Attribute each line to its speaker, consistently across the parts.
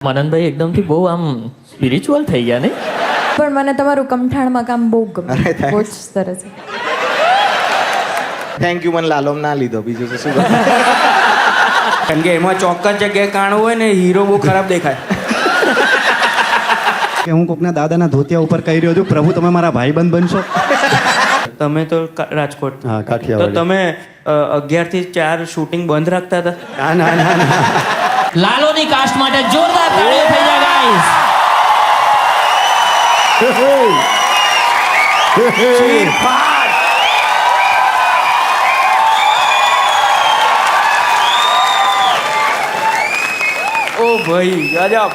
Speaker 1: મનનભાઈ એકદમથી બહુ આમ સ્પિરિચ્યુઅલ થઈ ગયા ને.
Speaker 2: પણ મને તમારું કમઠાણમાં કામ બહુ ગમે. બહુ જ સરસ.
Speaker 3: Thank you. મને લાલોમ ના લીધો, બીજું તો શું કરું?
Speaker 4: કેમ કે એમાં ચોક્કસ જગ્યાએ કાણું હોય ને હીરો બહુ ખરાબ દેખાય.
Speaker 5: કે હું કોકના દાદાના ધોતિયા ઉપર કહી રહ્યો છું, પ્રભુ તમે મારા ભાઈબંધ બનશો.
Speaker 4: તમે તો રાજકોટ,
Speaker 5: હા,
Speaker 4: તો
Speaker 5: કાઠિયાવાડી.
Speaker 4: તમે 11 થી 4 શૂટિંગ બંધ રાખતા હતા.
Speaker 5: ના ના ના ના.
Speaker 1: લાલોની કાસ્ટ માટે જોરદાર તાળીઓ થઈ જાય ગાઈસ.
Speaker 4: ઓ ભાઈ ગજબ.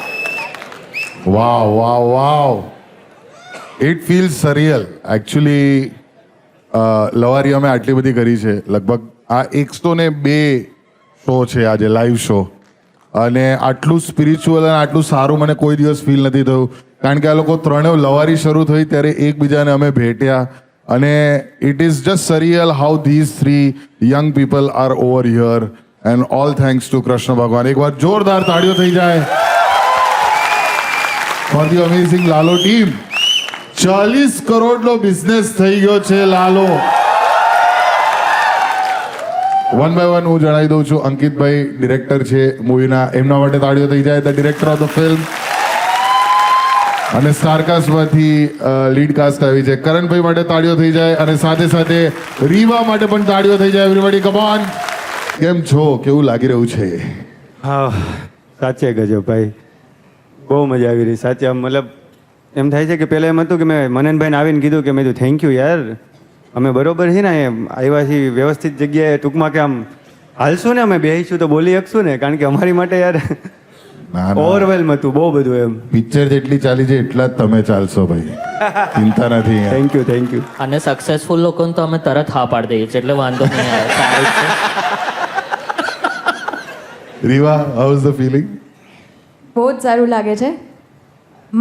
Speaker 6: Wow, wow, wow. It feels surreal. Actually, લવારી અમે આટલી બધી કરી છે. લગભગ આ 102 શો છે આજે, લાઈવ શો. અને આટલું સ્પિરિચ્યુઅલ અને આટલું સારું મને કોઈ દિવસ ફીલ નથી થયું. કારણ કે આ લોકો ત્રણેય લવારી શરૂ થઈ ત્યારે એકબીજાને અમે ભેટ્યા. અને it is just surreal how these 3 young people are over here. And all thanks to Krishna ભગવાન. એકવાર જોરદાર તાળીઓ થઈ જાય for the amazing Lalo team. 40 કરોડનો બિઝનેસ થઈ ગયો છે લાલો. વન બાય વન હું જણાવી દઉં છું. અંકિતભાઈ ડિરેક્ટર છે મૂવીના, એમના માટે તાળીઓ થઈ જાય. The director of the film. અને સ્ટારકાસ્ટમાંથી લીડ કાસ્ટ આવી છે. કરણભાઈ માટે તાળીઓ થઈ જાય. અને સાથે સાથે રીવા માટે પણ તાળીઓ થઈ જાય. Everybody come on. કેમ છો? કેવું લાગી રહ્યું છે?
Speaker 5: હા, સાચે ગજબ ભાઈ, બહુ મજા આવી રહી સાચે. આમ મતલબ એમ થાય છે કે પહેલાં એમ હતું કે મેં મનનભાઈને આવીને કીધું કે મેં થેન્ક યુ યાર, અમે બરોબર છે ને એમ આવ્યા છીએ વ્યવસ્થિત જગ્યાએ, ટૂંકમાં કે આમ હાલશું ને અમે બેસીશું તો બોલી શકશું ને, કારણ કે અમારી માટે યાર ઓવરવેલ્મ હતું બહુ બધું એમ.
Speaker 6: પિક્ચર જેટલી ચાલી છે એટલા જ તમે ચાલશો ભાઈ, ચિંતા નથી.
Speaker 5: Thank you thank you.
Speaker 1: અને સક્સેસફુલ લોકોને તો અમે તરત હા પાડી દઈએ છીએ, એટલે વાંધો નહીં આવે. સારું છે.
Speaker 6: રીવા, હાઉ ઇઝ ધ ફીલિંગ?
Speaker 2: બહુ જ સારું લાગે છે.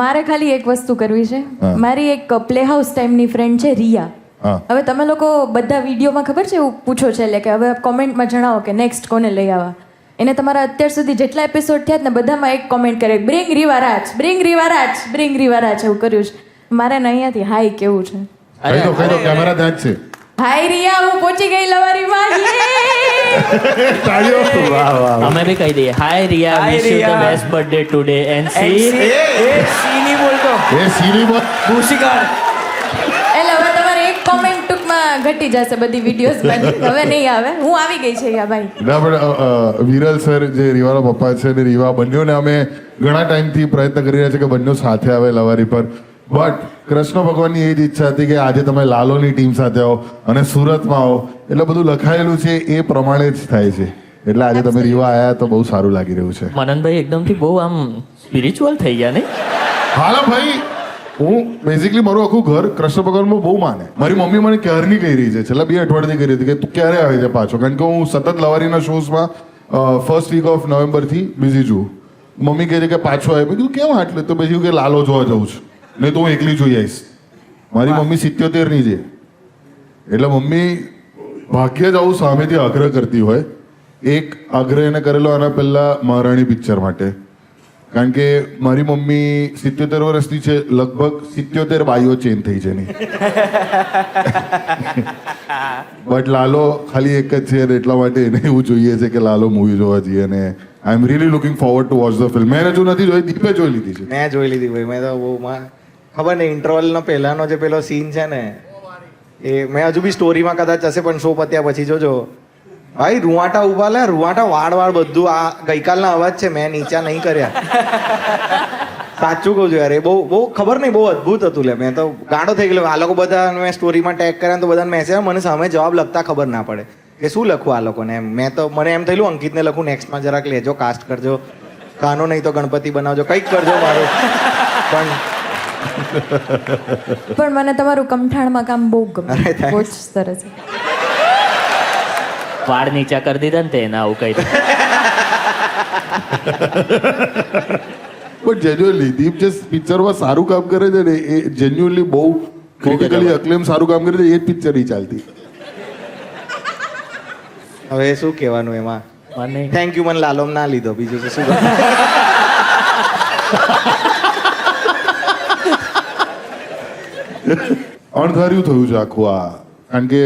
Speaker 2: મારે ખાલી એક વસ્તુ કરવી છે.
Speaker 6: હા.
Speaker 2: મારી એક પ્લે હાઉસ ટાઈમની ફ્રેન્ડ છે રિયા.
Speaker 6: હા.
Speaker 2: હવે તમે લોકો બધા વિડીયોમાં ખબર છે એવું પૂછો છે, એટલે કે હવે કોમેન્ટમાં જણાવો કે નેક્સ્ટ કોને લઈ આવવા. એને તમારા અત્યાર સુધી જેટલા એપિસોડ થયા ને બધામાં એક કોમેન્ટ કરે, બ્રિંગ રીવા રાજ, બ્રિંગ રીવા રાજ, બ્રિંગ રીવા રાજ, એવું કર્યું છે. મારે ને અહીંયાથી હાય કેવું છે.
Speaker 6: કહી દો કેમેરા ત્યાં જ છે.
Speaker 2: હાય રિયા, હું પહોંચી ગઈ લવારીમાં.
Speaker 6: તાળીઓ.
Speaker 5: વાહ વાહ.
Speaker 1: અમે બી કહી દઈએ, hi Riya,
Speaker 4: Hi,
Speaker 1: wish you the
Speaker 4: Riya.
Speaker 1: Best birthday today and
Speaker 4: A
Speaker 1: C.
Speaker 4: C નહીં બોલતો,
Speaker 6: એ સીરી બોલ.
Speaker 4: ભૂષિકાર.
Speaker 2: એટલે હવે તમારે એક કોમેન્ટ ટૂંકમાં ઘટી જશે બધી વિડીયોઝ બની. હવે નહીં આવે. હું આવી ગઈ છે યા ભાઈ.
Speaker 6: ના પણ વિરલ સર જે રીવાના પપ્પા છે ને રીવા, બંનેઓને અમે ઘણા ટાઈમથી પ્રયત્ન કરી રહ્યા છે કે બંને સાથે આવે લવારી પર. બટ કૃષ્ણ ભગવાનની એ જ ઈચ્છા હતી કે આજે તમે લાલોની ટીમ સાથે આવો અને સુરતમાં આવો, એટલે બધું લખાયેલું છે એ પ્રમાણે જ થાય છે. એટલે આજે તમે રીવા આવ્યા તો બહુ સારું લાગી રહ્યું છે.
Speaker 1: મનનભાઈ એકદમથી બહુ આમ સ્પિરિચ્યુઅલ થઈ ગયા ને.
Speaker 6: હાલો ભાઈ, હું બેઝિકલી મારું આખું ઘર કૃષ્ણ ભગવાનમાં બહુ માને. મારી મમ્મી મને ક્યારની કહી રહી છે, છેલ્લા 2 અઠવાડિયાથી કહી રહી હતી કે તું ક્યારે આવે છે પાછો, કારણ કે હું સતત લવારીના શોઝમાં ફર્સ્ટ વીક ઓફ નવેમ્બરથી બિઝી છું. મમ્મી કહે છે કે પાછો આવે. મેં કીધું કેમ આટલે? તો પછી કે લાલો જોવા જવું છું, નહીં તો હું એકલી જોઈ આવીશ. મારી મમ્મી 77ની છે, એટલે મમ્મી ભાગ્ય જ આવું સામેથી આગ્રહ કરતી હોય. એક આગ્રહ એને કરેલો આના પહેલા મહારાણી પિક્ચર માટે, કારણ કે મારી મમ્મી 77 વર્ષની છે, લગભગ 77 બાઈઓ ચેન્જ થઈ છે નહીં. બટ લાલો ખાલી એક જ છે અને એટલા માટે એને એવું જોઈએ છે કે લાલો મૂવી જોવા જઈએ. અને I am really looking forward to watch the film. મેં હજુ નથી જોઈ, દીપે જોઈ લીધી છે.
Speaker 3: મેં જોઈ લીધી ભાઈ. મેં તો બહુ ખબર નહીં, ઇન્ટરવલનો પહેલાનો જે પેલો સીન છે ને એ મેં હજુ બી સ્ટોરીમાં કદાચ હશે, પણ શો પત્યા પછી જોજો ભાઈ. રૂવાટા ઉભા લે, રૂવાટા વાળ બધું. આ ગઈકાલના અવાજ છે, મેં નીચા નહીં કર્યા. સાચું કહું છું યાર, એ બહુ બહુ ખબર નહીં, બહુ અદ્ભુત હતું લે. મેં તો ગાંડો થઈ ગયો. આ લોકો બધા મેં સ્ટોરીમાં ટેગ કર્યા તો બધાને મેસેજ, મને સામે જવાબ લખતા ખબર ના પડે કે શું લખવું આ લોકોને. એમ મેં તો મને એમ થયેલું અંકિતને લખું, નેક્સ્ટમાં જરાક લેજો, કાસ્ટ કરજો, કાનો નહીં તો ગણપતિ બનાવજો, કંઈક કરજો મારું.
Speaker 2: પણ મને તમારું કમઠાણમાં કામ બહુ ગમે. બહુ જ સરસ.
Speaker 1: વાળ નીચા કરી દીધા ને તેને આવું કહી દીધું.
Speaker 6: બટ જેન્યુઅલી દીપ જે પિક્ચરમાં સારું કામ કરે છે ને, એ જેન્યુઅલી બહુ ક્રિટિકલી અક્લેમ સારું કામ કરે છે, એ જ પિક્ચર નહીં ચાલતી.
Speaker 3: હવે શું કહેવાનું એમાં?
Speaker 1: મને
Speaker 3: થેન્ક યુ. મને લાલોમ ના લીધો, બીજું તો શું કરું?
Speaker 6: અણધાર્યું થયું છે આખું આ, કારણ કે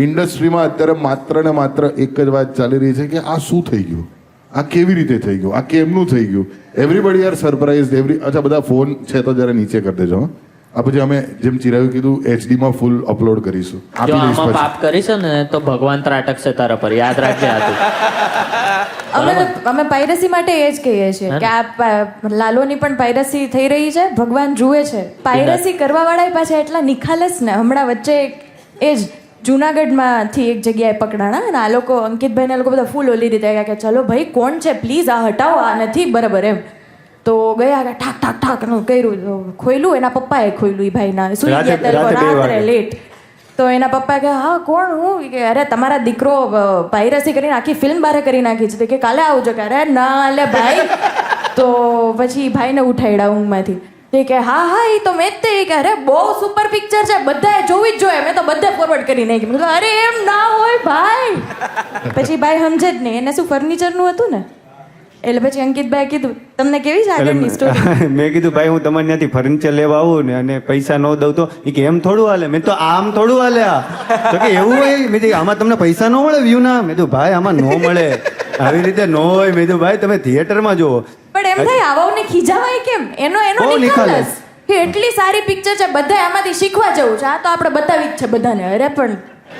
Speaker 6: ઇન્ડસ્ટ્રીમાં અત્યારે માત્ર ને માત્ર એક જ વાત ચાલી રહી છે કે આ શું થઈ ગયું, આ કેવી રીતે થઈ ગયું, આ કેમનું થઈ ગયું. Everybody are surprise. અચ્છા, બધા ફોન છે તો જરા નીચે કરી દેજો. આ પછી અમે જેમ ચિરાયું કીધું HD માં ફૂલ અપલોડ કરીશું.
Speaker 1: જો
Speaker 6: આપી દઈશ
Speaker 1: આમાં
Speaker 6: પછી.
Speaker 1: પાપ કરીશ ને તો ભગવાન ત્રાટકશે તારા પર, યાદ રાખજે આ તું.
Speaker 2: અમે પાયરસી માટે એ જ કહીએ છીએ કે આ લાલોની પણ પાયરસી થઈ રહી છે, ભગવાન જુએ છે. પાયરસી કરવા વાળા પાછા એટલા નિખાલસ ને. હમણાં વચ્ચે એ જ જુનાગઢમાંથી એક જગ્યાએ પકડાણા અને આ લોકો અંકિતભાઈને લોકો બધા ફૂલ ઓલી રીતે ગયા કે ચલો ભાઈ કોણ છે, પ્લીઝ આ હટાવો, આ નથી બરાબર એમ. તો ગયા કે ઠાક ઠાક ઠાક કર્યું, ખોયલું એના પપ્પાએ ખોયલું એ ભાઈના, સુઈ ગયા તે લોકો રાત્રે લેટ. તો એના પપ્પા કે હા કોણ, હું કે અરે તમારા દીકરો પાયરસી કરીને આખી ફિલ્મ બારે કરી નાખી છે. તો કે કાલે આવજો. કે અરે ના લે ભાઈ. તો પછી ભાઈને ઉઠાડ્યા ઊંઘમાંથી. તે કે હા હા એ તો મેં જ તે કે અરે બહુ સુપર પિક્ચર છે, બધાએ જોવી જ જોઈએ, મેં તો બધે ફોરવર્ડ કરી નાખી. મેં કીધું અરે એમ ના હોય ભાઈ. પછી ભાઈ સમજે જ નહીં, એને શું ફર્નિચરનું હતું ને, એટલે પછી અંકિતભાઈ કીધું તમને કેવી છે આગળની સ્ટોરી.
Speaker 5: મેં કીધું ભાઈ હું તમારે ત્યાંથી ફર્નિચર લેવા આવું ને અને પૈસા ન દઉં તો એ કે એમ થોડું હાલે. મેં તો આમ થોડું હાલે. આ તો કે એવું હોય. મેં કીધું આમાં તમને પૈસા ન મળે વ્યૂ ના. મેં કીધું ભાઈ આમાં ન મળે, આવી રીતે ન હોય. મેં કીધું ભાઈ તમે થિયેટરમાં જોવો.
Speaker 2: પણ એમ થાય આવાઓને ખીજાવાય કેમ, એનો
Speaker 5: બહુ
Speaker 2: નિખાલસ કે એટલી સારી પિક્ચર છે, બધા આમાંથી શીખવા જવું છે. આ તો આપણે બતાવી જ છે બધાને. અરે પણ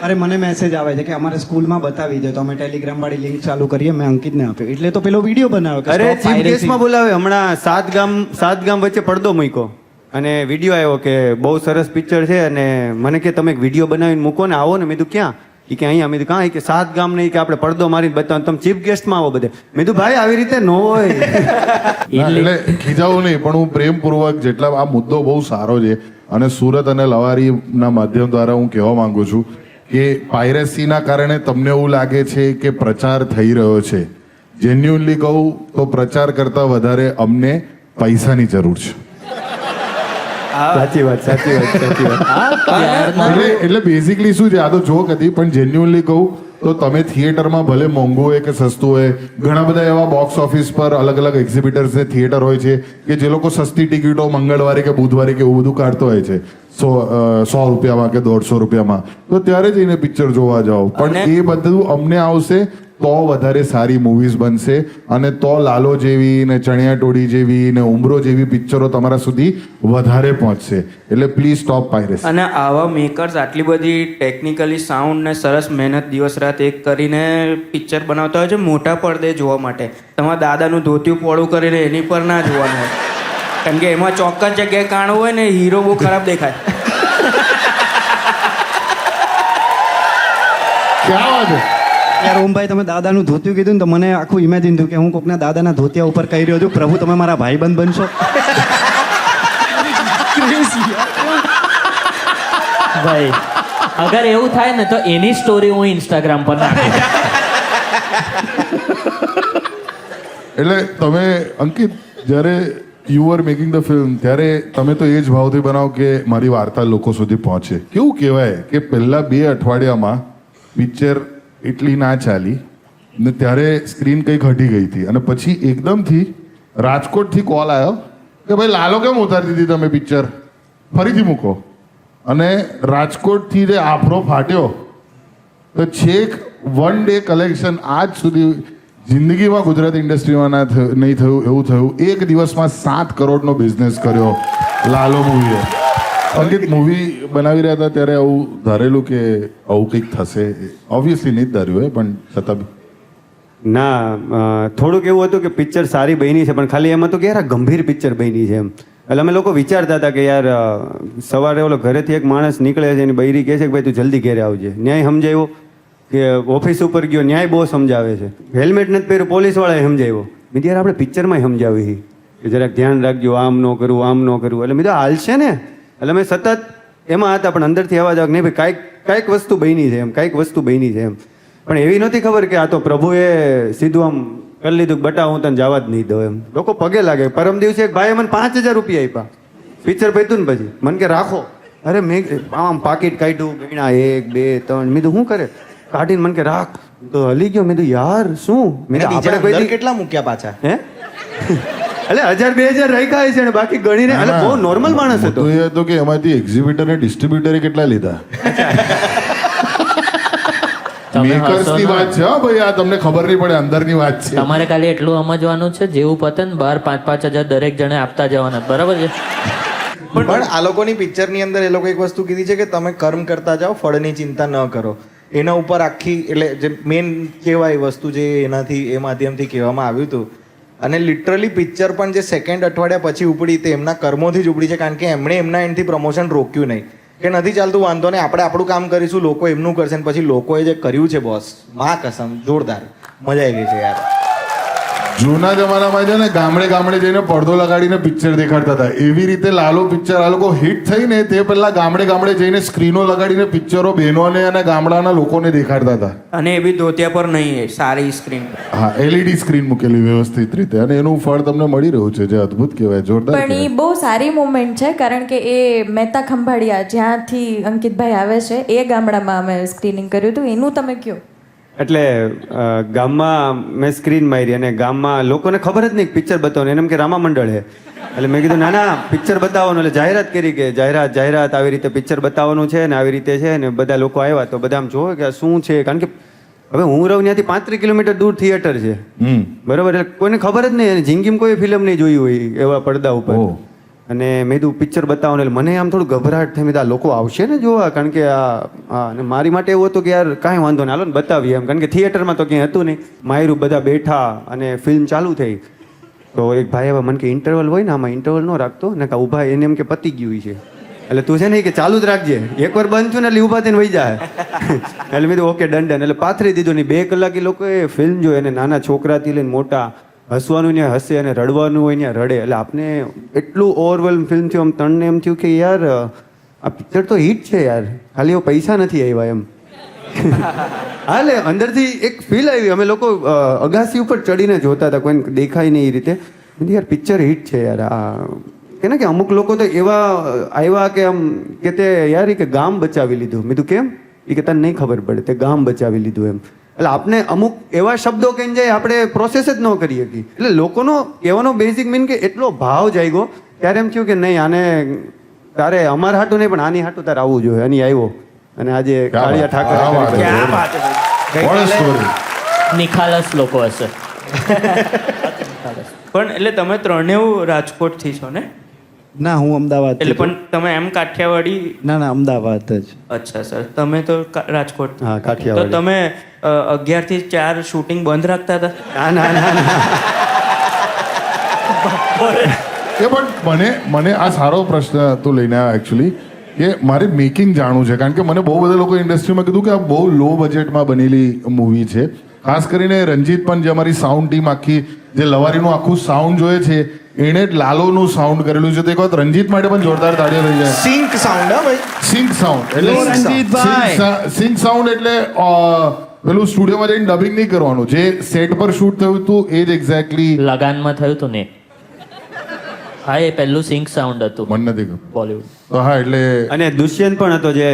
Speaker 7: અરે મને મેસેજ આવે છે કે અમારે સ્કૂલમાં બતાવી દે, તો અમે ટેલિગ્રામ વાળી લિંક ચાલુ કરીએ. મેં અંકિતને આપ્યો એટલે તો પેલો વિડીયો બનાવ્યો કે
Speaker 5: અરે
Speaker 7: stop
Speaker 5: ચીફ
Speaker 7: piracy.
Speaker 5: ગેસ્ટમાં બોલાવે. હમણાં 7 ગામ વચ્ચે પડદો મૂક્યો અને વિડીયો આવ્યો કે બહુ સરસ પિક્ચર છે અને મને કે તમે એક વિડીયો બનાવીને મૂકો ને આવો ને. મેં કીધું ક્યાં? એ કે અહીંયા. મેં કીધું કાં? કે 7 ગામ નહીં કે આપણે પડદો મારીને બતાવો, તમે ચીફ ગેસ્ટમાં આવો બધે. મેં કીધું ભાઈ આવી રીતે ન હોય.
Speaker 6: ના, એટલે ખીજાવું નહીં, પણ હું પ્રેમપૂર્વક જેટલા આ મુદ્દો બહુ સારો છે અને સુરત અને લવારીના માધ્યમ દ્વારા હું કહેવા માંગુ છું કે પાયરેસીના કારણે તમને એવું લાગે છે કે પ્રચાર થઈ રહ્યો છે. જેન્યુઅનલી કહું તો પ્રચાર કરતા વધારે અમને પૈસાની જરૂર છે.
Speaker 5: સાચી વાત.
Speaker 6: એટલે બેઝિકલી શું છે, આ તો જોક હતી, પણ જેન્યુઅનલી કહું તો તમે થિયેટરમાં ભલે મોંઘું હોય કે સસ્તું હોય, ઘણા બધા એવા બોક્સ ઓફિસ પર અલગ અલગ એક્ઝિબિટર્સ ને થિયેટર હોય છે કે જે લોકો સસ્તી ટિકિટો મંગળવારે કે બુધવારે કે એવું બધું કાઢતો હોય છે 100 રૂપિયામાં કે 150 રૂપિયામાં, તો ત્યારે જઈને પિક્ચર જોવા જાઓ. પણ એ બધું અમને આવશે તો વધારે સારી મૂવીઝ બનશે અને તો લાલો જેવી ને ચણિયાટોળી જેવી ને ઉમરો જેવી પિક્ચરો તમારા સુધી વધારે પહોંચશે. એટલે પ્લીઝ સ્ટોપ પાયરેસી.
Speaker 4: અને આવા મેકર્સ આટલી બધી ટેકનિકલી સાઉન્ડ ને સરસ મહેનત દિવસ રાત એક કરીને પિક્ચર બનાવતા હોય છે મોટા પડદે જોવા માટે. તમારા દાદાનું ધોતિયું પોળું કરીને એની પર ના જોવાનું હોય, કારણ કે એમાં ચોક્કસ જગ્યાએ કાણું હોય ને હીરો બહુ ખરાબ દેખાય.
Speaker 6: ક્યાં વાત છે?
Speaker 7: યાર ઓમભાઈ તમે દાદાનું ધોતિયું કીધું ને તો મને આખું ઇમેજિન થયું કે હું કોકના દાદાના ધોતિયા ઉપર કહી રહ્યો છું, પ્રભુ તમે મારા ભાઈબંધ બનશો.
Speaker 1: ભાઈ અગર એવું થાય ને તો એની સ્ટોરી હું ઇન્સ્ટાગ્રામ પર નાખું.
Speaker 6: એટલે તમે અંકિત જ્યારે you are making the film ત્યારે તમે તો એ જ ભાવથી બનાવો કે મારી વાર્તા લોકો સુધી પહોંચે. કેવું કહેવાય કે પહેલા 2 અઠવાડિયામાં પિક્ચર એટલી ના ચાલી ને ત્યારે સ્ક્રીન કંઈક હટી ગઈ હતી અને પછી એકદમથી રાજકોટથી કોલ આવ્યો કે ભાઈ લાલો કેમ ઉતારી દીધી તમે પિક્ચર, ફરીથી મૂકો. અને રાજકોટથી જે આફરો ફાટ્યો તો છેક 1 ડે કલેક્શન આજ સુધી જિંદગીમાં ગુજરાતી ઇન્ડસ્ટ્રીમાં નહીં થયું એવું થયું. એક દિવસમાં 7 કરોડનો બિઝનેસ કર્યો લાલો મૂવીએ. અંકિત મૂવી બનાવી રહ્યા હતા ત્યારે આવું ધારેલું કે આવું કંઈક થશે? ઓબ્વિયસલી નહીં જ ધાર્યું હોય, પણ છતાં બી
Speaker 5: ના, થોડુંક એવું હતું કે પિક્ચર સારી બની છે, પણ ખાલી એમ હતું કે યાર આ ગંભીર પિક્ચર બની છે એમ. એટલે અમે લોકો વિચારતા હતા કે યાર સવારે ઓલો ઘરેથી એક માણસ નીકળે છે એની બૈરી કહે છે કે ભાઈ તું જલ્દી ઘરે આવજે. ન્યાય સમજાવ્યો કે ઓફિસ ઉપર ગયો, ન્યાય બહુ સમજાવે છે. હેલ્મેટ નથી પહેર્યું, પોલીસવાળાએ સમજાવ્યો. મેં યાર આપણે પિક્ચરમાં સમજાવી કે જરાક ધ્યાન રાખજો, આમ ન કરવું, આમ ન કરવું. એટલે મેં તો હાલશે ને. એટલે અમે સતત એમાં હતા, પણ અંદરથી અવાજ આવે નહીં ભાઈ કાંઈક વસ્તુ બની છે એમ, કાંઈક વસ્તુ બની છે એમ. પણ એવી નથી ખબર કે આ તો પ્રભુએ સીધું આમ કરી લીધું, બટા હું તને જવા જ નહીં દઉં એમ. લોકો પગે લાગે. પરમ દિવસે એક ભાઈએ મને 5000 રૂપિયા આપ્યા પિક્ચર પૈતું ને પછી મને કે રાખો. અરે મેં આમ પાકીટ કાઢ્યું, ગણ્યા 1 2 3. મેં તો શું કરે? કાઢીને મને કે રાખ. તો હલી ગયો. મેં તો યાર શું? મેં આપણે કોઈ
Speaker 8: કેટલા મૂક્યા પાછા?
Speaker 5: હે એટલે 1000-2000 રાખ્યા છે ને બાકી ગણીને એટલે બહુ નોર્મલ માણસ હતો.
Speaker 6: તો એ હતો કે એમાંથી એક્ઝિબિટર ને ડિસ્ટ્રીબ્યુટરે કેટલા લીધા.
Speaker 1: તમે
Speaker 6: મેકર્સ
Speaker 1: હસો
Speaker 6: ની
Speaker 1: ના.
Speaker 6: વાત છે હા ભાઈ, આ તમને ખબર નહીં પડે અંદરની વાત છે.
Speaker 1: તમારે ખાલી એટલું સમજવાનું છે જેવું પતે ને બહાર 5,000 દરેક જણે આપતા જવાના, બરાબર છે?
Speaker 3: પણ આ લોકોની પિક્ચરની અંદર એ લોકો એક વસ્તુ કીધી છે કે તમે કર્મ કરતા જાઓ, ફળની ચિંતા ન કરો. એના ઉપર આખી એટલે જે મેઇન કહેવાય વસ્તુ જે એનાથી એ માધ્યમથી કહેવામાં આવ્યું હતું. અને લિટરલી પિક્ચર પણ જે સેકન્ડ અઠવાડિયા પછી ઉપડી તે એમના કર્મોથી જ ઉપડી છે, કારણ કે એમણે એમના એન્ડથી પ્રમોશન રોક્યું નહીં કે નથી ચાલતું વાંધો નહીં, આપણે આપણું કામ કરીશું, લોકો એમનું કરશે. ને પછી લોકોએ જે કર્યું છે બોસ, માં કસમ જોરદાર મજા આવી ગઈ છે યાર.
Speaker 6: જૂના જમાનામાં છે ને ગામડે ગામડે જઈને પડદો લગાડીને પિક્ચર દેખાડતા હતા. એવી રીતે લાલો પિક્ચર આ લોકો હિટ થઈ ને તે પહેલા ગામડે ગામડે જઈને સ્ક્રીનો લગાડીને પિક્ચરો બહેનોને અને ગામડાના લોકોને દેખાડતા હતા.
Speaker 4: અને એ બી ધોતિયા પર નહીં, સારી સ્ક્રીન.
Speaker 6: હા, LED સ્ક્રીન મૂકેલી વ્યવસ્થિત રીતે, અને એનું ફળ તમને મળી રહ્યું છે, જે અદ્ભુત કહેવાય, જોરદાર
Speaker 2: પણ એ
Speaker 6: કહેવાય.
Speaker 2: બહુ સારી મુમેન્ટ છે, કારણ કે એ મહેતા ખંભાળિયા જ્યાંથી અંકિતભાઈ આવે છે એ ગામડામાં અમે સ્ક્રીનિંગ કર્યું હતું. એનું તમે કયો.
Speaker 5: એટલે ગામમાં મેં સ્ક્રીન મારી અને ગામમાં લોકોને ખબર જ નહીં પિક્ચર બતાવવાનું. એને એમ કે રામા મંડળ છે. એટલે મેં કીધું ના ના પિક્ચર બતાવવાનું. એટલે જાહેરાત કરી કે જાહેરાત આવી રીતે પિક્ચર બતાવવાનું છે ને આવી રીતે છે ને. બધા લોકો આવ્યા તો બધા આમ જોવે કે આ શું છે, કારણ કે હવે હું રહું ત્યાંથી 35 કિલોમીટર દૂર થિયેટર છે, બરોબર. એટલે કોઈને ખબર જ નહીં, જિંદગીમાં કોઈ ફિલ્મ નહીં જોઈ હોય એવા પડદા ઉપર. અને મેં કીધું પિક્ચર બતાવવાનું. એટલે મને આમ થોડું ગભરાટ થઈ, મેં કીધું આ લોકો આવશે ને જોવા, કારણ કે અને મારી માટે એવું હતું કે યાર કાંઈ વાંધો નહીં, હાલો ને બતાવીએ એમ, કારણ કે થિયેટરમાં તો ક્યાંય હતું નહીં. માયરું બધા બેઠા અને ફિલ્મ ચાલુ થઈ. તો એક ભાઈ હવે મને કે ઇન્ટરવલ હોય ને, આમાં ઇન્ટરવલ ન રાખતો ને, કા ઊભા એને એમ કે પતી ગયું છે, એટલે તું છે ને કે ચાલુ જ રાખજે, એકવાર બંધ થયું ને એટલે ઊભા થઈને વહી જાય. એટલે મેં કીધું ઓકે ડન. એટલે પાથરી દીધું ને 2 કલાક એ લોકોએ ફિલ્મ જોઈ, અને નાના છોકરાથી લઈને મોટા, હસવાનું ને હસે અને રડવાનું હોય ને રડે. એટલે આપને એટલું ઓવરવેલ્મ ફિલ્મ થયું, આમ તણને એમ થયું કે યાર આ પિક્ચર તો હિટ છે યાર, ખાલી એવો પૈસા નથી આવ્યા એમ. હા, એટલે અંદરથી એક ફીલ આવી. અમે લોકો અગાસી ઉપર ચડીને જોતા હતા, કોઈને દેખાય નહીં એ રીતે. યાર પિક્ચર હિટ છે યાર. આ કે ને કે અમુક લોકો તો એવા આવ્યા કે આમ કે તે યાર કે ગામ બચાવી લીધું. મેં કીધું કેમ? એ કે તને નહીં ખબર પડે, તે ગામ બચાવી લીધું એમ. એટલે આપણે અમુક એવા શબ્દો કહીને જાય આપણે પ્રોસેસ જ ન કરી શકીએ. એટલે લોકોનો કહેવાનો બેઝિક મીન કે એટલો ભાવ જાગ્યો ત્યારે એમ થયું કે નહીં આને તારે અમારા હાટું નહીં પણ આની હાટું તારે આવવું જોઈએ. અને આવ્યો અને આજે કાળિયા ઠાકર.
Speaker 4: ક્યાં વાત છે.
Speaker 6: What a story.
Speaker 1: નિખાલસ લોકો હશે.
Speaker 4: પણ એટલે તમે ત્રણેય રાજકોટથી છો ને?
Speaker 7: ના, હું અમદાવાદ.
Speaker 4: એટલે પણ તમે એમ કાઠિયાવાડી?
Speaker 7: ના ના, અમદાવાદ જ.
Speaker 4: અચ્છા સર, તમે તો રાજકોટ.
Speaker 5: હા,
Speaker 4: તો
Speaker 5: કાઠિયાવાડી.
Speaker 4: તમે 11 થી 4 શૂટિંગ બંધ રાખતા હતા?
Speaker 5: ના ના ના ના.
Speaker 6: એ પણ મને આ સારો પ્રશ્ન તું લઈને આવ્યો એકચ્યુઅલી, કે મારે મેકિંગ જાણવું છે. કારણ કે મને બહુ બધા લોકો ઇન્ડસ્ટ્રીમાં કીધું કે આ બહુ લો બજેટમાં બનેલી મૂવી છે. ખાસ કરીને રંજીત પણ જે અમારી સાઉન્ડ ટીમ આખી જે લવારીનું આખું સાઉન્ડ જોઈએ છે એણે જ લાલોનું સાઉન્ડ કરેલું છે. તો એક વખત રંજીત માટે પણ જોરદાર તાળીઓ થઈ જાય.
Speaker 3: સિંક સાઉન્ડ હા ભાઈ,
Speaker 6: સિંક સાઉન્ડ
Speaker 7: રંજીતભાઈ.
Speaker 6: સિંક સાઉન્ડ એટલે પેલું સ્ટુડિયોમાં જઈને ડબિંગ નહીં કરવાનું, જે સેટ પર શૂટ થયું હતું એ જ એક્ઝેક્ટલી
Speaker 1: લગાનમાં થયું હતું ને. હા, એ પહેલું સિંક સાઉન્ડ હતું
Speaker 6: મને નથી ખબર.
Speaker 1: બોલિવૂડ.
Speaker 6: તો હા, એટલે
Speaker 5: અને દુષ્યંત પણ હતો જે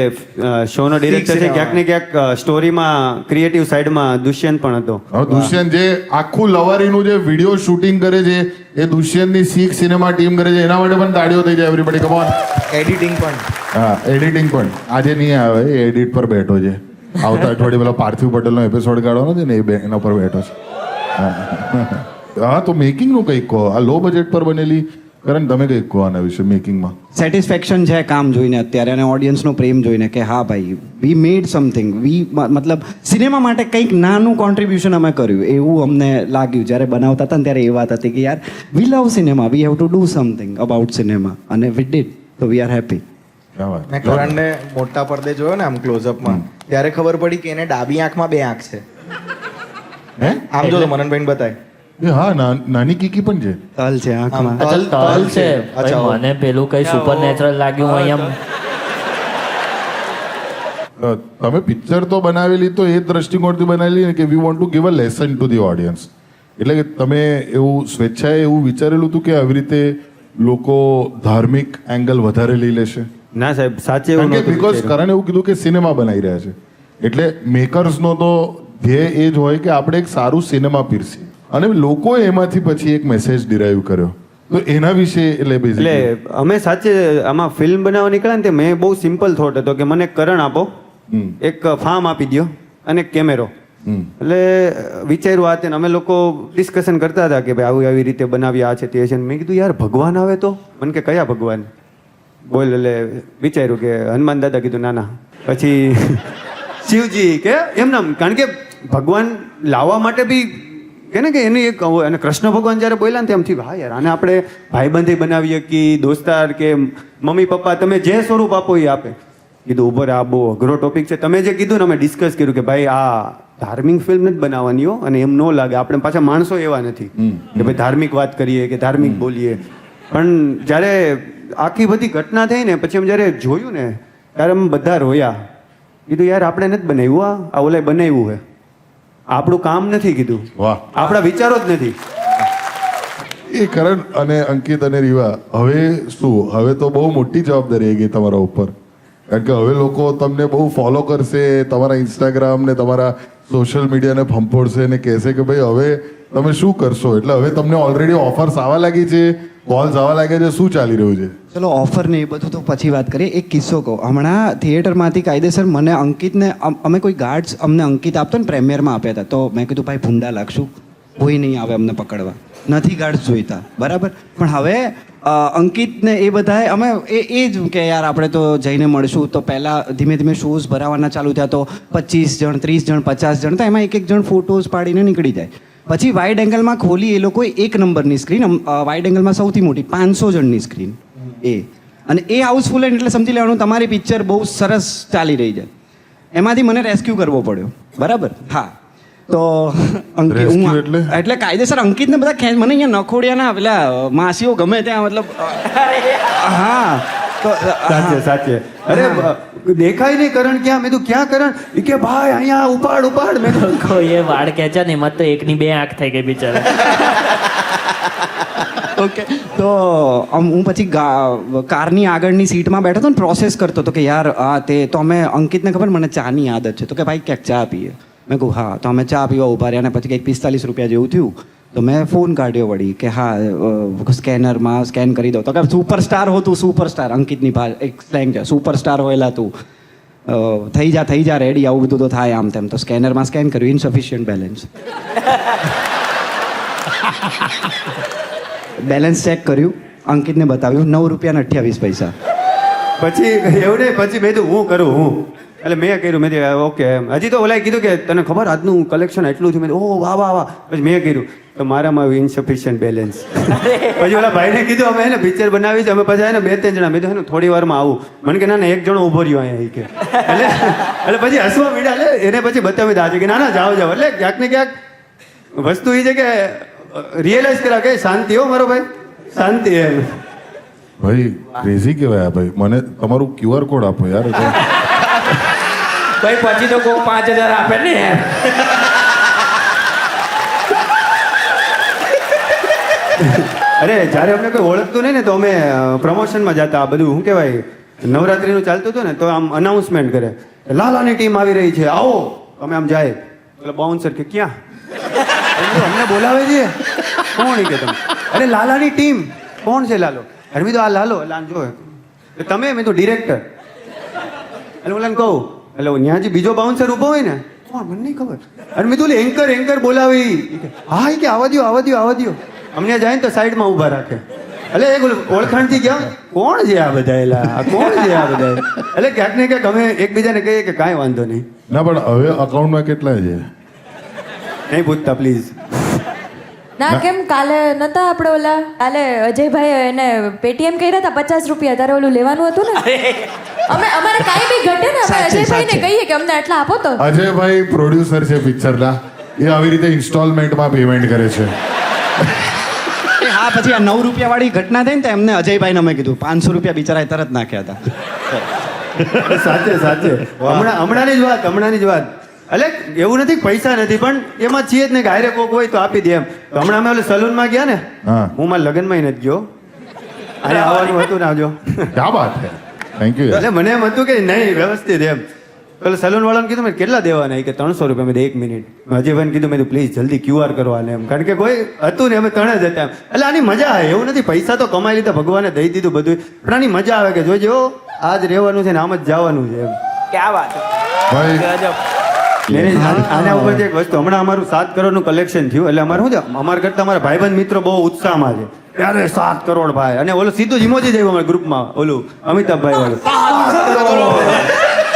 Speaker 5: શોનો ડિરેક્ટર છે. ક્યાંક ને ક્યાંક સ્ટોરીમાં ક્રિએટિવ સાઈડમાં દુષ્યંત પણ હતો.
Speaker 6: હવે દુષ્યંત જે આખું લવારીનું જે વિડીયો શૂટિંગ કરે છે એ દુષ્યંતની સિંક સિનેમા ટીમ કરે છે. એના માટે પણ તાળીઓ થઈ જાય એવરીબડી. Come on.
Speaker 3: એડિટિંગ પણ.
Speaker 6: હા, એડિટિંગ પણ આજે નહીં આવે, એ એડિટ પર બેઠો છે. આવતા અઠવાડિયે પેલા પાર્થિવ પટેલનો એપિસોડ કાઢવાનો છે ને, એના પર બેઠો છે. હા, તો મેકિંગનું કંઈક કહો. આ લો બજેટ પર બનેલી કારણ તમે કંઈક કહો આના વિશે મેકિંગમાં.
Speaker 7: સેટિસ્ફેક્શન છે કામ જોઈને અત્યારે, અને ઓડિયન્સનો પ્રેમ જોઈને કે હા ભાઈ વી મેડ સમથિંગ. મતલબ સિનેમા માટે કંઈક નાનું કોન્ટ્રીબ્યુશન અમે કર્યું એવું અમને લાગ્યું જ્યારે બનાવતા હતા ને. ત્યારે એ વાત હતી કે યાર we love cinema, we have to do something about cinema, અને વી ડીડ, તો વી આર હેપી.
Speaker 3: મેં કરણને મોટા પડદે જોયો ને આમ ક્લોઝઅપમાં, ત્યારે ખબર પડી કે એને ડાબી આંખમાં 2 આંખ છે.
Speaker 6: હે
Speaker 3: આમ જો તો મનનભાઈ બતાય.
Speaker 6: એ હા, નાની કીકી પણ છે.
Speaker 7: તલ છે આંખમાં.
Speaker 1: અચ્છા, તલ છે. ભાઈ, મને પેલું કઈ સુપર નેચરલ લાગ્યું અહીંયા.
Speaker 6: તમે પિક્ચર તો બનાવેલી તો એ દ્રષ્ટિકોણથી બનાવેલી ને કે we want to give a lesson to the audience. એટલે કે તમે એવું સ્વેચ્છાએ એવું વિચારેલું હતું કે આવી રીતે લોકો ધાર્મિક એંગલ વધારે લઈ લેશે?
Speaker 5: ના સાહેબ, સાચે એવું નહોતું
Speaker 6: બીકોઝ
Speaker 5: વિચાર્યું.
Speaker 6: કરણે એવું કીધું કે સિનેમા બનાવી રહ્યા છે, એટલે મેકર્સનો તો ધ્યેય એ જ હોય કે આપણે એક સારું સિનેમા પીરસીએ. અને લોકોએ એમાંથી પછી એક મેસેજ ડિરાઈવ કર્યો તો એના વિશે એટલે બેઝિકલી
Speaker 5: એટલે અમે સાચે આમાં ફિલ્મ બનાવવા નીકળ્યા ને તે મેં બહુ સિમ્પલ થોટ હતો કે મને એક કરણ આપો, એક ફાર્મ આપી દો અને એક કેમેરો. એટલે વિચાર્યું આ તે ને અમે લોકો ડિસ્કશન કરતા હતા કે ભાઈ આવી રીતે બનાવી આ છે તે છે. મેં કીધું યાર ભગવાન આવે તો? મને કે કયા ભગવાન બોલ. એટલે વિચાર્યું કે હનુમાન દાદા. કીધું ના ના. પછી શિવજી કે એમ નામ, કારણ કે ભગવાન લાવવા માટે બી કે ને કે એની એક અને કૃષ્ણ ભગવાન જ્યારે બોલ્યા ને તેમથી હા યાર આને આપણે ભાઈબંધી બનાવીએ કે દોસ્તાર કે મમ્મી પપ્પા તમે જે સ્વરૂપ આપો એ આપે. કીધું ઉપર આ બહુ અઘરો ટોપિક છે. તમે જે કીધું ને અમે ડિસ્કસ કર્યું કે ભાઈ આ ધાર્મિક ફિલ્મ નથી બનાવવાની હો, અને એમ ન લાગે આપણે પાછા માણસો એવા નથી કે ભાઈ ધાર્મિક વાત કરીએ કે ધાર્મિક બોલીએ. પણ જ્યારે આખી બધી ઘટના થઈ ને પછી અમે જ્યારે જોયું ને ત્યારે અમે બધા રોયા. કીધું યાર આપણે નથી બનાવ્યું, આ ઓલાય બનાવ્યું છે, આપણું કામ નથી. કીધું
Speaker 6: વાહ,
Speaker 5: આપણા વિચારો જ નથી.
Speaker 6: એ કરણ અને અંકિત અને રીવા, હવે શું, હવે તો બહુ મોટી જવાબદારી આવી ગઈ તમારા ઉપર, કારણ કે હવે લોકો તમને બહુ ફોલો કરશે, તમારા ઇન્સ્ટાગ્રામ ને તમારા સોશિયલ મીડિયાને ફંફોડશે ને કહેશે કે ભાઈ હવે તમે શું કરશો. એટલે હવે તમને ઓલરેડી ઓફર્સ આવવા લાગી છે, કોલ્સ આવવા લાગ્યા છે, શું ચાલી રહ્યું છે?
Speaker 7: ચલો ઓફર ને એ બધું તો પછી વાત કરીએ. એક કિસ્સો કહું. હમણાં થિયેટરમાંથી કાયદેસર મને અંકિતને અમે કોઈ ગાર્ડ્સ અમને અંકિત આપતો ને પ્રેમિયરમાં આપ્યા હતા. તો મેં કીધું ભાઈ ભૂંડા લાગશું, કોઈ નહીં આવે અમને પકડવા, નથી ગાર્ડ્સ જોઈતા, બરાબર. પણ હવે અંકિતને એ બધાએ અમે એ જ કે યાર આપણે તો જઈને મળશું. તો પહેલાં ધીમે ધીમે શોઝ ભરાવાના ચાલુ થયા. તો 25 જણ 30 જણ 50 જણ, તો એમાં એક જણ ફોટોઝ પાડીને નીકળી જાય. પછી વાઇડ એંગલમાં ખોલી એ લોકોએ 1 નંબરની સ્ક્રીન, વાઇડ એંગલમાં સૌથી મોટી 500 જણની સ્ક્રીન એ, અને એ હાઉસફુલ એટલે સમજી લેવાનું તમારી પિક્ચર બહુ સરસ ચાલી રહી છે. એમાંથી મને રેસ્ક્યુ કરવો પડ્યો, બરાબર. હા, તો
Speaker 6: Rescue
Speaker 7: એટલે કાયદેસર અંકિતને બધા મને અહીંયા નખોડિયાના પેલા માસીઓ ગમે ત્યાં, મતલબ હા. તો
Speaker 5: સાચે સાચે. અરે દેખાય નહીં કરણ ક્યાં? મેં તું ક્યાં કરણ? ઈ કે ભાઈ અહીંયા ઉપાડ ઉપાડ. મેં તો
Speaker 1: કોઈ એ વાળ ખેંચ્યા ને એમાં તો એકની 2 આંખ થઈ ગઈ બિચારા.
Speaker 7: ઓકે, તો હું પછી કારની આગળની સીટમાં બેઠો હતો ને પ્રોસેસ કરતો હતો કે યાર આ તે. તો અમે અંકિતને ખબર મને ચાની આદત છે, તો કે ભાઈ ક્યાંક ચા પીએ. મેં કહું હા. તો અમે ચા પીવા ઉભા રહ્યા, અને પછી કંઈક 45 રૂપિયા જેવું થયું. તો મેં ફોન કાઢ્યો વળી કે હા સ્કેનરમાં સ્કેન કરી દો. તો કે સુપરસ્ટાર હો તું, સુપરસ્ટાર. અંકિતની એક સ્લેંગ છે, સુપરસ્ટાર હોયેલા તું, થઈ જા રેડી, આવું બધું તો થાય આમ તેમ. તો સ્કેનરમાં સ્કેન કર્યું, ઇનસફિશિયન્ટ બેલેન્સ. બેલેન્સ ચેક કર્યું, અંકિતને બતાવ્યું 9 રૂપિયા ને 28 પૈસા.
Speaker 5: પછી એવું નહીં, પછી મેં કીધું હું કરું હું. એટલે મેં કર્યું, મેં કીધું ઓકે. હજી તો ઓલાએ કીધું કે તને ખબર આજનું કલેક્શન એટલું થયું. મેં કીધું ઓ વાહ વાહ વાહ. પછી મેં કર્યું તો મારામાં ઇનસફિશિયન્ટ બેલેન્સ. પછી ઓલા ભાઈને કીધું અમે એને પિક્ચર બનાવી છે, અમે પછી એને 2-3 જણા. મેં કીધું થોડી વારમાં આવું. મને કે ના ના, એક જણો ઊભો રહ્યો અહીંયા કે. એટલે પછી હસવા મીડા. એટલે એને પછી બતાવી દાજે કે ના ના જાઓ જાઓ. એટલે ક્યાંક ને ક્યાંક વસ્તુ એ છે કે રિયલાઇઝ કરા કે શાંતિ હો મારો ભાઈ, શાંતિ એમ.
Speaker 6: ભાઈ ક્રેઝી કહેવાય ભાઈ. મને તમારું QR કોડ આપો યાર.
Speaker 4: ભાઈ પછી તો કોઈ 5000 આપે ને યાર.
Speaker 5: અરે જ્યારે અમને કોઈ ઓળખતું નહીં ને તો અમે પ્રમોશનમાં જતા. આ બધું શું કહેવાય, નવરાત્રિનું ચાલતું હતું ને, તો આમ અનાઉન્સમેન્ટ કરે લાલાની ટીમ આવી રહી છે આવો. અમે આમ જાય, એટલે બાઉન્સર કે ક્યાં? અમને બોલાવે છે. કોણ કે તમે? અરે લાલાની ટીમ. કોણ છે લાલો? અરે મેં તો આ લાલો. એટલે આમ જો તમે, મેં તો ડિરેક્ટર. એટલે ઓલાને કહું, એટલે ત્યાં જે બીજો બાઉન્સર ઊભો હોય ને, કોણ મને નહીં ખબર. અરે મેં તો એન્કર બોલાવી. હા કે આવવા દો આવવા દો આવવા દો. અમને જાય ને તો સાઈડમાં ઊભા રાખે. એટલે એક ઓળખાણથી ગયા, કોણ છે આ બધા? એલા કોણ છે આ બધા? એટલે ક્યાંક ને ક્યાંક અમે એકબીજાને કહીએ કે કાંઈ વાંધો નહીં.
Speaker 6: ના પણ હવે અકાઉન્ટમાં કેટલા છે?
Speaker 5: નહીં પૂછતા પ્લીઝ.
Speaker 2: ના કેમ કાલે નતા આપણે ઓલા કાલે અજયભાઈ એને પેટીએમ કર્યા હતા 50 રૂપિયા. તારે ઓલું લેવાનું હતું ને. અમારે કાંઈ બી ઘટે ને અમે અજયભાઈને કહીએ કે અમને આટલા આપો. તો
Speaker 6: અજયભાઈ પ્રોડ્યુસર છે પિક્ચરના, એ આવી રીતે ઇન્સ્ટોલમેન્ટમાં પેમેન્ટ કરે છે.
Speaker 7: હા, પછી આ 9 રૂપિયા વાળી ઘટના થઈ ને તો એમને અજયભાઈને અમે કીધું 500 રૂપિયા બિચારાએ તરત નાખ્યા હતા.
Speaker 5: સાચે સાચે. હમણાંની જ વાત. એટલે એવું નથી પૈસા નથી, પણ એમાં છીએ જ ને કે હારે કોક હોય તો આપી દે એમ. તો હમણાં અમે ઓલે સલૂનમાં ગયા ને, હું મારા લગ્નમાં નથી ગયો. અને આવવાનું હતું ને આવજો.
Speaker 6: ક્યાં વાત છે. Thank you.
Speaker 5: એટલે મને એમ હતું કે નહીં વ્યવસ્થિત એમ. પેલા સલૂન વાળાને કીધું મેં કેટલા દેવાના કે 300 રૂપિયા. મેં 1 મિનિટ અજયભાઈને કીધું મેં પ્લીઝ જલ્દી QR કરવાને એમ, કારણ કે કોઈ હતું ને અમે 3 જ હતા એમ. એટલે આની મજા આવે એવું નથી, પૈસા તો કમાઈ લીધા, ભગવાને દઈ દીધું બધું, પણ આની મજા આવે કે જોજો આજ રહેવાનું છે ને આમ જ જવાનું છે એમ.
Speaker 4: ક્યાં વાત
Speaker 6: ભાઈ
Speaker 5: આના ઉપર એક વસ્તુ, હમણાં અમારું 7 કરોડનું કલેક્શન થયું, એટલે અમારે શું છે, અમારા કરતા અમારા ભાઈબંધ મિત્રો બહુ ઉત્સાહમાં છે. ત્યારે 7 કરોડ ભાઈ, અને ઓલો સીધું જ ઇમોજી જ આવ્યું અમારા ગ્રુપમાં, ઓલું અમિતાભભાઈ વાળું 7 કરોડ.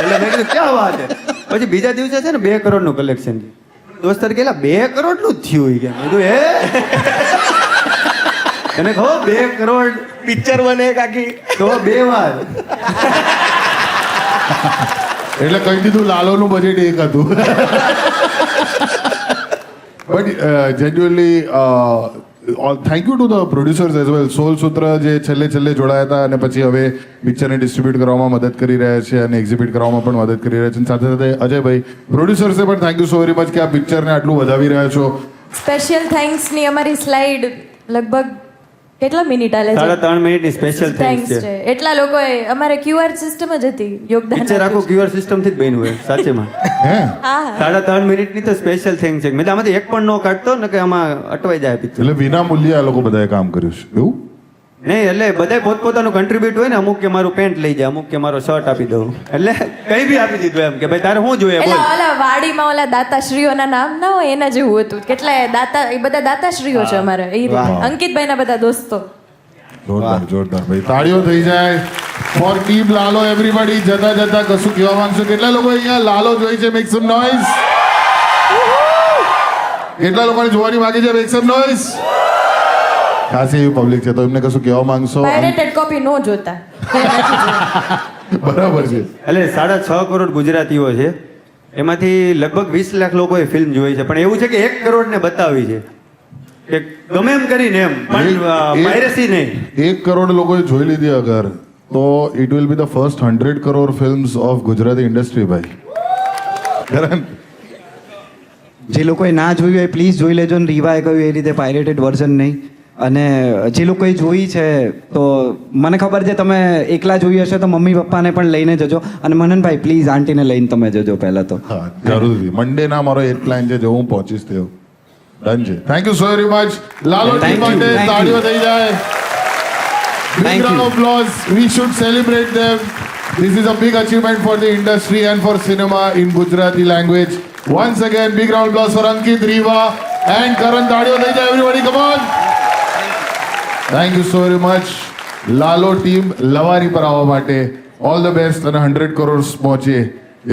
Speaker 5: એટલે મેં કીધું ક્યાં વાત છે. પછી બીજા દિવસે છે ને 2 કરોડનું કલેક્શન થયું. દોસ્તાર કેલા 2 કરોડનું જ થયું કે મેં કીધું તને કહો 2 કરોડ
Speaker 3: પિક્ચર બને કાકી
Speaker 5: તો 2 વાર.
Speaker 6: એટલે કહી દીધું લાલોનું બજેટ એક હતું. But genuinely thank you to the producers as well. સોલ સૂત્ર જે છેલ્લે જોડાયા હતા અને પછી હવે પિક્ચરને ડિસ્ટ્રીબ્યુટ કરવામાં મદદ કરી રહ્યા છે અને એક્ઝિબિટ કરવામાં પણ મદદ કરી રહ્યા છે. સાથે સાથે અજયભાઈ પ્રોડ્યુસર્સને પણ thank you so very much કે આ પિક્ચરને આટલું વધાવી રહ્યા છો.
Speaker 2: સ્પેશિયલ થેન્ક્સની અમારી સ્લાઇડ લગભગ કેટલા મિનિટ આલે છે?
Speaker 5: 3.5 મિનિટની સ્પેશિયલ
Speaker 2: થેન્ક્સ
Speaker 5: થેન્ક્સ
Speaker 2: છે.
Speaker 5: છે.
Speaker 2: એટલા લોકોએ અમારે QR સિસ્ટમ જ હતી યોગદાન
Speaker 5: પિક્ચર આખું
Speaker 2: આપ્યું છે.
Speaker 5: QR સિસ્ટમ થી જ બન્યું હોય સાચેમાં.
Speaker 6: હે
Speaker 2: હા
Speaker 5: 3.5 મિનિટની તો સ્પેશિયલ થેન્ક છે. મેં તો આમાંથી એક પણ નો કાઢતો ને કે આમાં અટવાઈ જાય પિક્ચર.
Speaker 6: એટલે વિના મૂલ્યે આ લોકો બધાએ કામ કર્યું છે એવું?
Speaker 5: નહીં એટલે બધા પોતપોતાનું કન્ટ્રીબ્યુટ હોય ને, અમુક કે મારું પેન્ટ લઈ જાય, અમુક કે મારો શર્ટ આપી દઉં, એટલે કઈ બી આપી દીધું એમ કે ભાઈ તારે શું જોઈએ બોલ.
Speaker 2: એટલે ઓલા વાડીમાં ઓલા દાતાશ્રીઓના નામ ના હોય એના જેવું હતું. કેટલાય દાતા, એ બધા દાતાશ્રીઓ છે અમારે એ રીતે. અંકિતભાઈના બધા દોસ્તો.
Speaker 6: જોરદાર ભાઈ, તાળીઓ થઈ જાય ફોર ટીમ લાલો એવરીબડી. જતા કશું કહેવા માંગશો? કેટલા લોકો અહીંયા લાલો જોઈ છે? મેક સમ નોઈઝ. કેટલા લોકોને જોવાની બાકી છે? મેક સમ નોઈઝ. ખાસી એવી પબ્લિક છે, તો એમને કશું કહેવા માંગશો?
Speaker 2: પાયરેટેડ કોપી નો જોતા.
Speaker 6: બરાબર છે.
Speaker 5: એટલે 6.5 કરોડ ગુજરાતીઓ છે, એમાંથી લગભગ 20 લાખ લોકોએ ફિલ્મ જોઈ છે, પણ એવું છે કે 1 કરોડ ને બતાવી છે કે ગમે એમ કરીને એમ, પણ પાયરેસી નહીં.
Speaker 6: 1 કરોડ લોકોએ જોઈ લીધી અગર, તો it will be the first 100 crore films of Gujarati industry ભાઈ. કરણ,
Speaker 7: જે લોકોએ ના જોયું હોય પ્લીઝ જોઈ લેજો. ને રીવાએ કહ્યું એ રીતે પાયરેટેડ વર્ઝન નહીં. અને જે લોકોએ જોઈ છે તો મને ખબર છે તમે એકલા જોઈ હશે તો મમ્મી પપ્પાને પણ લઈને જજો. અને મનનભાઈ પ્લીઝ આંટીને લઈને તમે જજો પહેલા તો.
Speaker 6: હા જરૂરથી. મંડે ના મારો એક પ્લાન છે, જો હું પહોંચીશ તેવું ડન છે. Thank you so very much. Lalo
Speaker 7: Thank
Speaker 6: team
Speaker 7: you,
Speaker 6: માટે
Speaker 7: thank you.
Speaker 6: તાળીઓ થઈ જાય.
Speaker 7: Thank
Speaker 6: Big round
Speaker 7: you.
Speaker 6: of applause. We should celebrate them. This is a big achievement for the industry and for cinema in Gujarati language. Once again, big round of applause for Ankit, Riva and Karan. તાળીઓ થઈ જાય everybody, come on. Thank you so very much. Lalo team લવારી પર આવવા માટે all the best અને 100 crores પહોંચે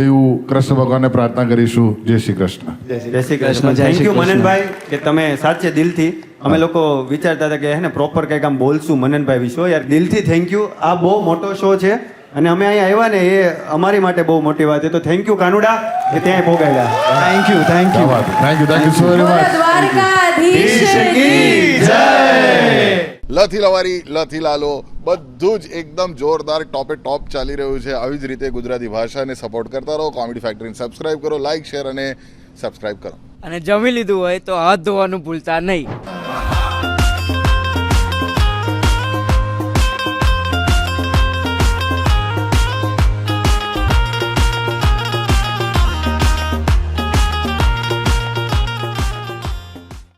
Speaker 6: એવું કૃષ્ણ ભગવાનને પ્રાર્થના કરીશું. જય શ્રી કૃષ્ણ.
Speaker 5: જય શ્રી કૃષ્ણ.
Speaker 7: જય
Speaker 5: થેન્ક
Speaker 7: શ્રી
Speaker 5: યુ
Speaker 7: કૃષ્ણ.
Speaker 5: મનનભાઈ કે તમે સાચે દિલથી, અમે લોકો વિચારતા હતા કે હે ને પ્રોપર કંઈક આમ બોલશું મનનભાઈ વિશે. યાર દિલથી થેન્ક યુ. આ બહુ મોટો શો છે અને અમે અહીંયા આવ્યા ને એ અમારી માટે બહુ મોટી વાત છે. તો થેન્ક યુ કાનુડા કે ત્યાં પહોંચાડ્યા.
Speaker 7: Thank you
Speaker 6: thank you so very
Speaker 2: બોલો
Speaker 6: મચ.
Speaker 2: દ્વારકાધીશ કી
Speaker 8: લથી લવારી લથી લાલો બધું જ એકદમ જોરદાર ટોપ ચાલી રહ્યું છે. આવી જ રીતે ગુજરાતી ભાષાને સપોર્ટ કરતા રહો. કોમેડી ફેક્ટરીને સબસ્ક્રાઇબ કરો, લાઇક શેર અને સબસ્ક્રાઇબ કરો.
Speaker 9: અને જમી લીધું હોય તો હાથ ધોવાનું ભૂલતા નહીં.